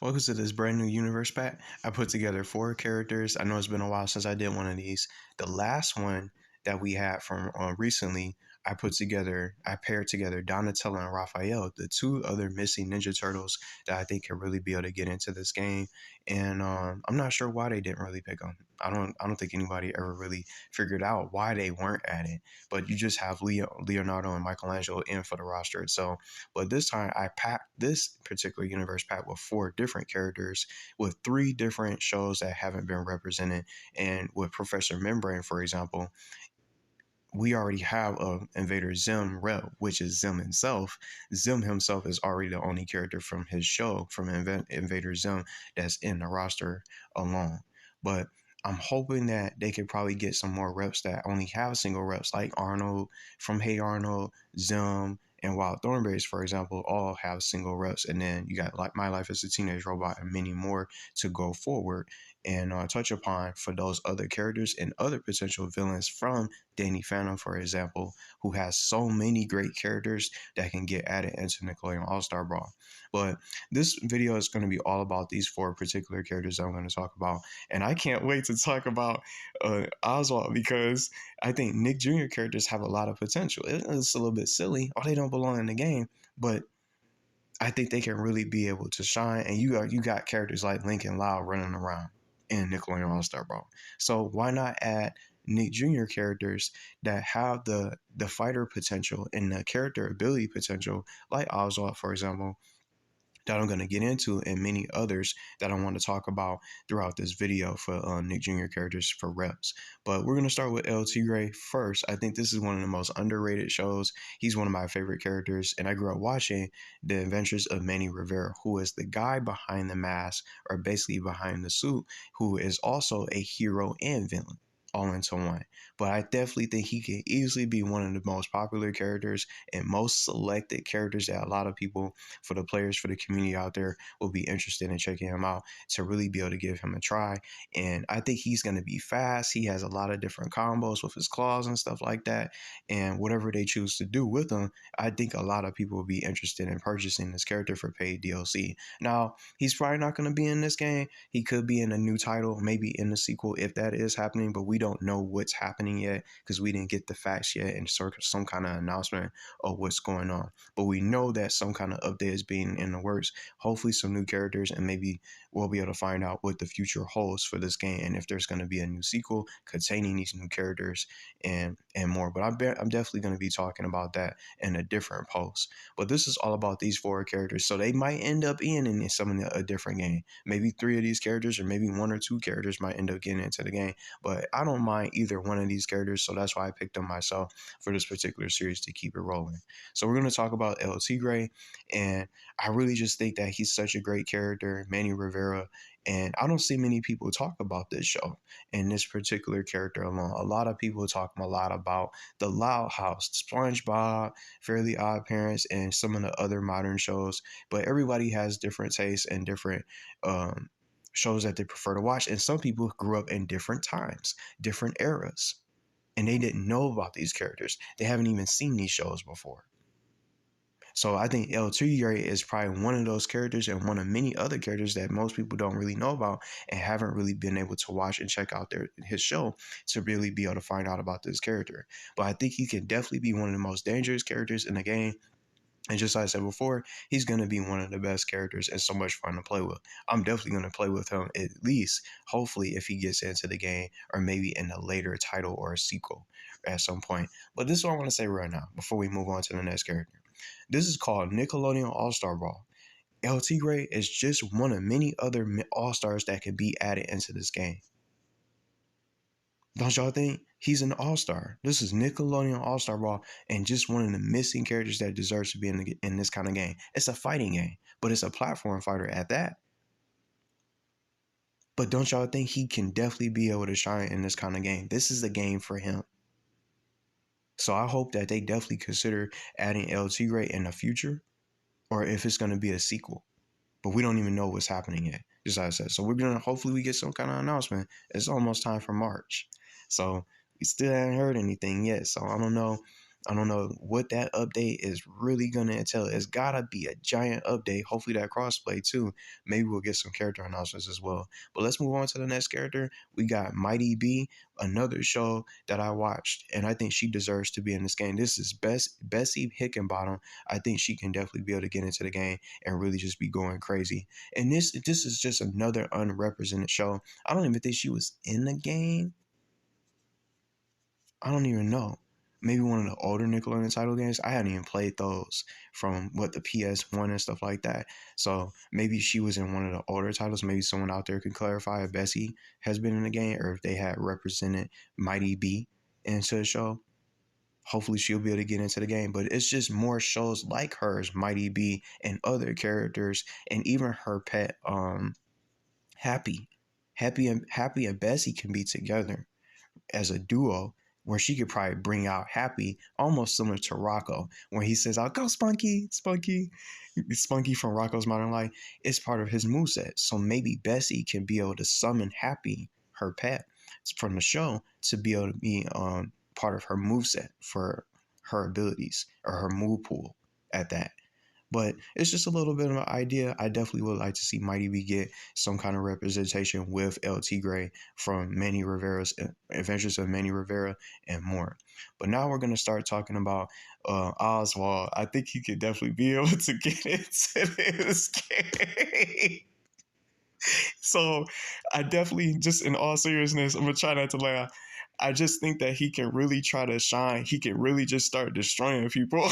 Welcome to this brand new universe pack. I put together 4 characters. I know it's been a while since I did one of these. The last one that we had from recently, I paired together Donatello and Raphael, the 2 other missing Ninja Turtles that I think can really be able to get into this game. And I'm not sure why they didn't really pick them. I don't think anybody ever really figured out why they weren't at it. But you just have Leonardo and Michelangelo in for the roster itself. But this time I packed this particular universe pack with 4 different characters with 3 different shows that haven't been represented. And with Professor Membrane, for example, we already have a Invader Zim rep, which is Zim himself. Zim himself is already the only character from his show, from Invader Zim, that's in the roster alone. But I'm hoping that they could probably get some more reps that only have single reps, like Arnold from Hey Arnold, Zim, and Wild Thornberrys, for example, all have single reps. And then you got like My Life as a Teenage Robot and many more to go forward and touch upon for those other characters and other potential villains from Danny Phantom, for example, who has so many great characters that can get added into Nickelodeon All-Star Brawl. But this video is going to be all about these 4 particular characters I'm going to talk about. And I can't wait to talk about Oswald, because I think Nick Jr. characters have a lot of potential. It's a little bit silly. Oh, they don't belong in the game, but I think they can really be able to shine. And you got characters like Lincoln Loud running around in Nickelodeon All-Star Brawl. So why not add Nick Jr. characters that have the fighter potential and the character ability potential, like Oswald, for example, that I'm going to get into, and many others that I want to talk about throughout this video for Nick Jr. characters for reps. But we're going to start with El Tigre first. I think this is one of the most underrated shows. He's one of my favorite characters, and I grew up watching The Adventures of Manny Rivera, who is the guy behind the mask, or basically behind the suit, who is also a hero and villain all into one. But I definitely think he can easily be one of the most popular characters and most selected characters that a lot of people, for the players, for the community out there, will be interested in checking him out to really be able to give him a try. And I think he's going to be fast. He has a lot of different combos with his claws and stuff like that. And whatever they choose to do with him, I think a lot of people will be interested in purchasing this character for paid DLC. Now, he's probably not going to be in this game. He could be in a new title, maybe in the sequel if that is happening, but we don't know what's happening yet because we didn't get the facts yet and some kind of announcement of what's going on. But we know that some kind of update is being in the works. Hopefully some new characters, and maybe we'll be able to find out what the future holds for this game and if there's going to be a new sequel containing these new characters and more. But I'm definitely going to be talking about that in a different post. But this is all about these 4 characters, so they might end up in some of a different game. Maybe 3 of these characters, or maybe 1 or 2 characters might end up getting into the game. But I don't mind either one of these characters, so that's why I picked them myself for this particular series to keep it rolling. So we're going to talk about El Tigre, and I really just think that he's such a great character, Manny Rivera, and I don't see many people talk about this show and this particular character alone. A lot of people talk a lot about the Loud House, SpongeBob, Fairly Odd Parents, and some of the other modern shows, but everybody has different tastes and different shows that they prefer to watch. And some people grew up in different times, different eras, and they didn't know about these characters. They haven't even seen these shows before. So I think El Tigre is probably one of those characters and one of many other characters that most people don't really know about and haven't really been able to watch and check out his show to really be able to find out about this character. But I think he can definitely be one of the most dangerous characters in the game. And just like I said before, he's going to be one of the best characters and so much fun to play with. I'm definitely going to play with him, at least, hopefully, if he gets into the game, or maybe in a later title or a sequel at some point. But this is what I want to say right now before we move on to the next character. This is called Nickelodeon All-Star Brawl. El Tigre is just one of many other All-Stars that can be added into this game. Don't y'all think? He's an all-star. This is Nickelodeon All-Star Brawl, and just one of the missing characters that deserves to be in this kind of game. It's a fighting game, but it's a platform fighter at that. But don't y'all think he can definitely be able to shine in this kind of game? This is the game for him. So I hope that they definitely consider adding El Tigre in the future, or if it's going to be a sequel. But we don't even know what's happening yet, just like I said. So we're going to, hopefully we get some kind of announcement. It's almost time for March. So we still haven't heard anything yet. So I don't know I don't know what that update is really going to entail. It's got to be a giant update. Hopefully that crossplay too. Maybe we'll get some character announcements as well. But let's move on to the next character. We got Mighty B, another show that I watched, and I think she deserves to be in this game. This is Bessie Hickenbottom. I think she can definitely be able to get into the game and really just be going crazy. And this is just another unrepresented show. I don't even think she was in the game. I don't even know. Maybe one of the older Nickelodeon title games. I hadn't even played those from what the PS1 and stuff like that. So maybe she was in one of the older titles. Maybe someone out there can clarify if Bessie has been in the game or if they had represented Mighty B into the show. Hopefully she'll be able to get into the game. But it's just more shows like hers, Mighty B, and other characters, and even her pet, Happy. Happy and Bessie can be together as a duo where she could probably bring out Happy, almost similar to Rocco, when he says, "I'll go Spunky, Spunky." Spunky from Rocco's Modern Life is part of his moveset. So maybe Bessie can be able to summon Happy, her pet, from the show to be able to be part of her moveset for her abilities or her move pool at that. But it's just a little bit of an idea. I definitely would like to see Mighty B get some kind of representation with El Tigre from Manny Rivera's Adventures of Manny Rivera and more. But now we're going to start talking about Oswald. I think he could definitely be able to get into this game. So I definitely, just in all seriousness, I'm going to try not to laugh. I just think that he can really try to shine. He can really just start destroying people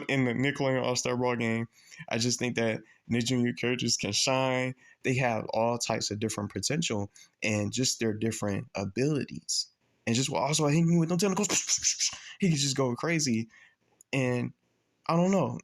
in the Nickelodeon All-Star Brawl game. I just think that Nick Jr. characters can shine. They have all types of different potential and just their different abilities. And just also hitting you with no tentacles, he can just go crazy. And I don't know.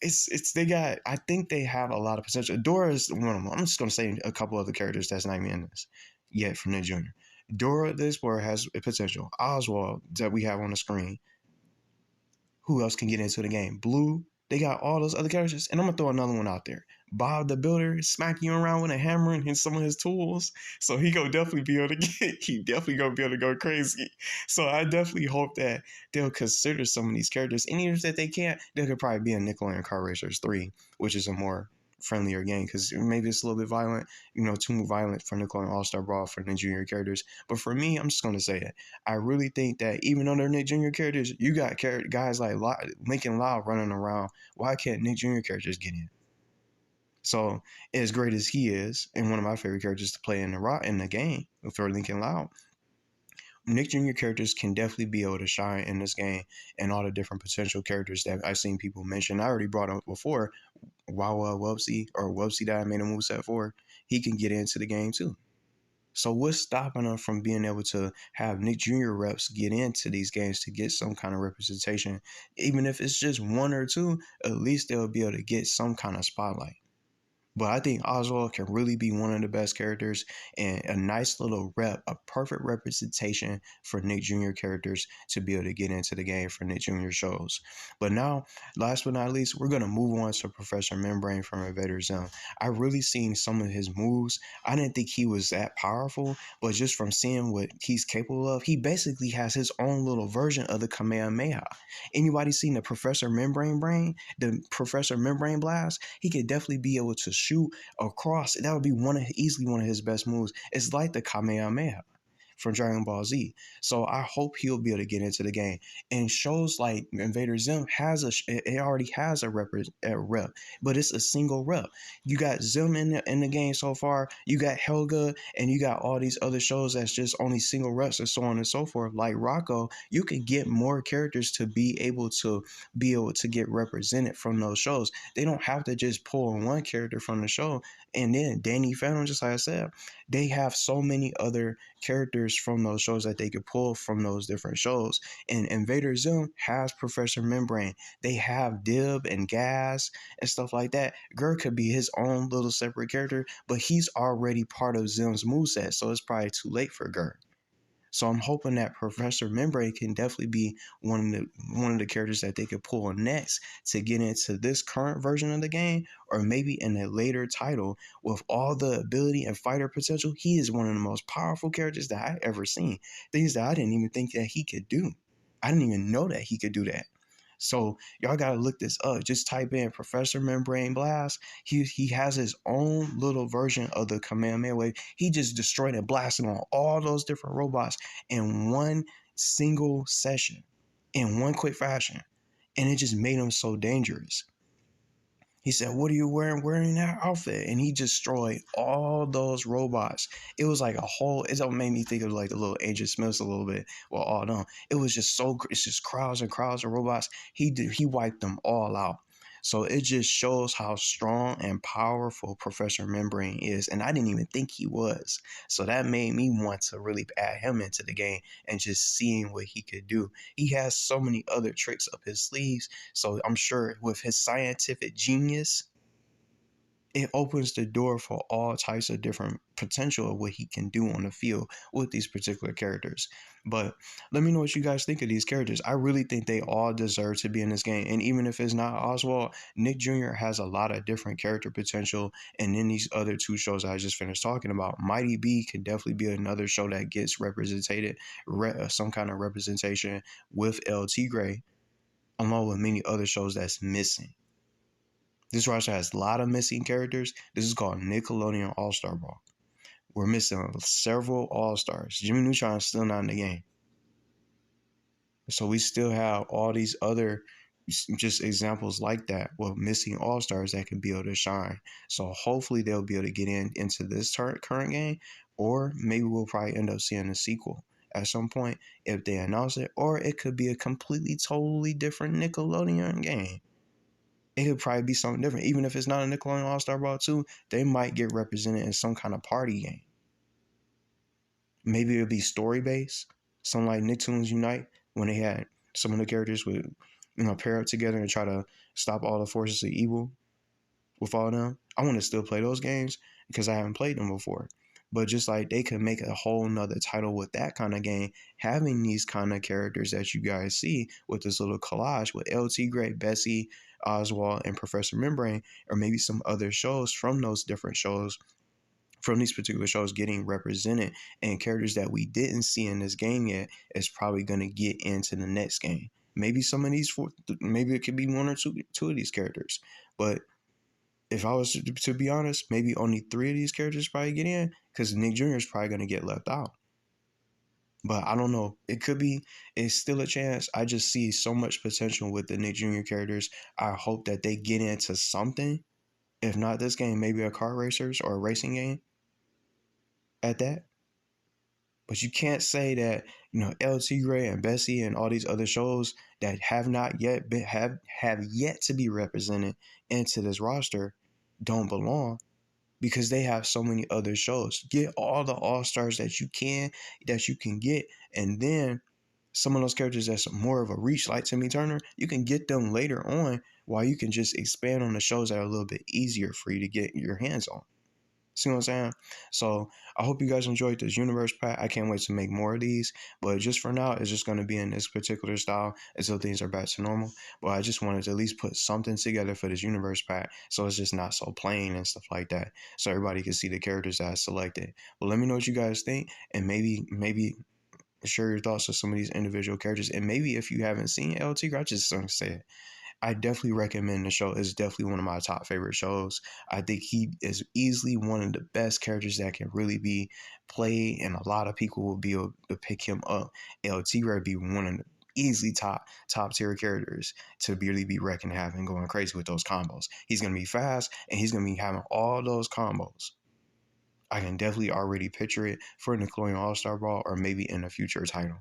It's they got. I think they have a lot of potential. Dora is one of them. I'm just gonna say a couple other characters that's not even in this yet from Nick Jr. Dora the Explorer has a potential. Oswald that we have on the screen. Who else can get into the game? Blue. They got all those other characters, and I'm gonna throw another one out there. Bob the Builder smack you around with a hammer and some of his tools, so he gonna definitely be able to get. He definitely gonna be able to go crazy. So I definitely hope that they'll consider some of these characters, and even if they can't, they could probably be in Nickelodeon Car Racers 3, which is a more friendlier game because maybe it's a little bit violent, too violent for Nickelodeon All-Star Brawl for Nick Jr. characters. But for me, I'm just going to say it. I really think that even though they're Nick Jr. characters, you got guys like Lincoln Loud running around. Why can't Nick Jr. characters get in? So as great as he is, and one of my favorite characters to play in the game for Lincoln Loud, Nick Jr. characters can definitely be able to shine in this game, and all the different potential characters that I've seen people mention. I already brought up before, Wawa Wubsy or Wubsy that I made a moveset for. He can get into the game too. So what's stopping them from being able to have Nick Jr. reps get into these games to get some kind of representation? Even if it's just one or two, at least they'll be able to get some kind of spotlight. But I think Oswald can really be one of the best characters and a nice little rep, a perfect representation for Nick Jr. characters to be able to get into the game for Nick Jr. shows. But now, last but not least, we're going to move on to Professor Membrane from Invader Zim. I really seen some of his moves. I didn't think he was that powerful, but just from seeing what he's capable of, he basically has his own little version of the Kamehameha. Anybody seen the Professor Membrane Brain, the Professor Membrane Blast? He could definitely be able to shoot across. That would be easily one of his best moves. It's like the Kamehameha from Dragon Ball Z. So I hope he'll be able to get into the game. And shows like Invader Zim it already has a rep, but it's a single rep. You got Zim in the game so far. You got Helga, and you got all these other shows that's just only single reps and so on and so forth. Like Rocco, you can get more characters to be able to get represented from those shows. They don't have to just pull one character from the show. And then Danny Phantom, just like I said, they have so many other characters from those shows that they could pull from those different shows. And Invader Zim has Professor Membrane. They have Dib and Gas and stuff like that. Gur could be his own little separate character, but he's already part of Zim's moveset, so it's probably too late for Gur. So I'm hoping that Professor Membrane can definitely be one of the characters that they could pull next to get into this current version of the game, or maybe in a later title with all the ability and fighter potential. He is one of the most powerful characters that I ever seen. Things that I didn't even think that he could do. I didn't even know that he could do that. So y'all gotta look this up. Just type in Professor Membrane Blast. He has his own little version of the Kamehameha wave. He just destroyed and blasted on all those different robots in one single session, in one quick fashion. And it just made him so dangerous. He said, "What are you wearing that outfit?" And he destroyed all those robots. It was like a whole, it made me think of like the little Agent Smiths a little bit. Well, all them. It was just so, it's just crowds and crowds of robots. He wiped them all out. So it just shows how strong and powerful Professor Membrane is. And I didn't even think he was. So that made me want to really add him into the game and just seeing what he could do. He has so many other tricks up his sleeves. So I'm sure with his scientific genius, it opens the door for all types of different potential of what he can do on the field with these particular characters. But let me know what you guys think of these characters. I really think they all deserve to be in this game. And even if it's not Oswald, Nick Jr. has a lot of different character potential. And then these other two shows I just finished talking about, Mighty B can definitely be another show that gets represented, some kind of representation with El Tigre, along with many other shows that's missing. This roster has a lot of missing characters. This is called Nickelodeon All-Star Brawl. We're missing several All-Stars. Jimmy Neutron is still not in the game. So we still have all these other just examples like that with missing All-Stars that can be able to shine. So hopefully they'll be able to get into this current game, or maybe we'll probably end up seeing a sequel at some point if they announce it, or it could be a completely, totally different Nickelodeon game. It could probably be something different. Even if it's not a Nickelodeon All-Star Brawl 2, they might get represented in some kind of party game. Maybe it'll be story-based, something like Nicktoons Unite, when they had some of the characters would, pair up together and try to stop all the forces of evil with all of them. I want to still play those games because I haven't played them before. But just like they could make a whole nother title with that kind of game, having these kind of characters that you guys see with this little collage with El Tigre, Bessie, Oswald, and Professor Membrane, or maybe some other shows from those different shows, from these particular shows getting represented, and characters that we didn't see in this game yet is probably going to get into the next game. Maybe some of these, maybe it could be one or two of these characters. But if I was to be honest, maybe only 3 of these characters probably get in, because Nick Jr. is probably going to get left out. But I don't know. It could be. It's still a chance. I just see so much potential with the Nick Jr. characters. I hope that they get into something. If not this game, maybe a car racers or a racing game at that. But you can't say that, El Tigre and Bessie and all these other shows that have not yet been, have yet to be represented into this roster don't belong, because they have so many other shows. Get all the All-Stars that you can get, and then some of those characters that's more of a reach, like Timmy Turner, you can get them later on, while you can just expand on the shows that are a little bit easier for you to get your hands on. See what I'm saying? So I hope you guys enjoyed this universe pack. I can't wait to make more of these. But just for now, it's just going to be in this particular style until things are back to normal. But I just wanted to at least put something together for this universe pack, so it's just not so plain and stuff like that, so everybody can see the characters that I selected. But let me know what you guys think, and maybe share your thoughts on some of these individual characters. And maybe if you haven't seen LT, I just don't say it. I definitely recommend the show. It's definitely one of my top favorite shows. I think he is easily one of the best characters that can really be played, and a lot of people will be able to pick him up. El Tigre would be one of the easily top tier characters to really be reckoned having, going crazy with those combos. He's going to be fast, and he's going to be having all those combos. I can definitely already picture it for Nickelodeon All-Star Brawl, or maybe in a future title.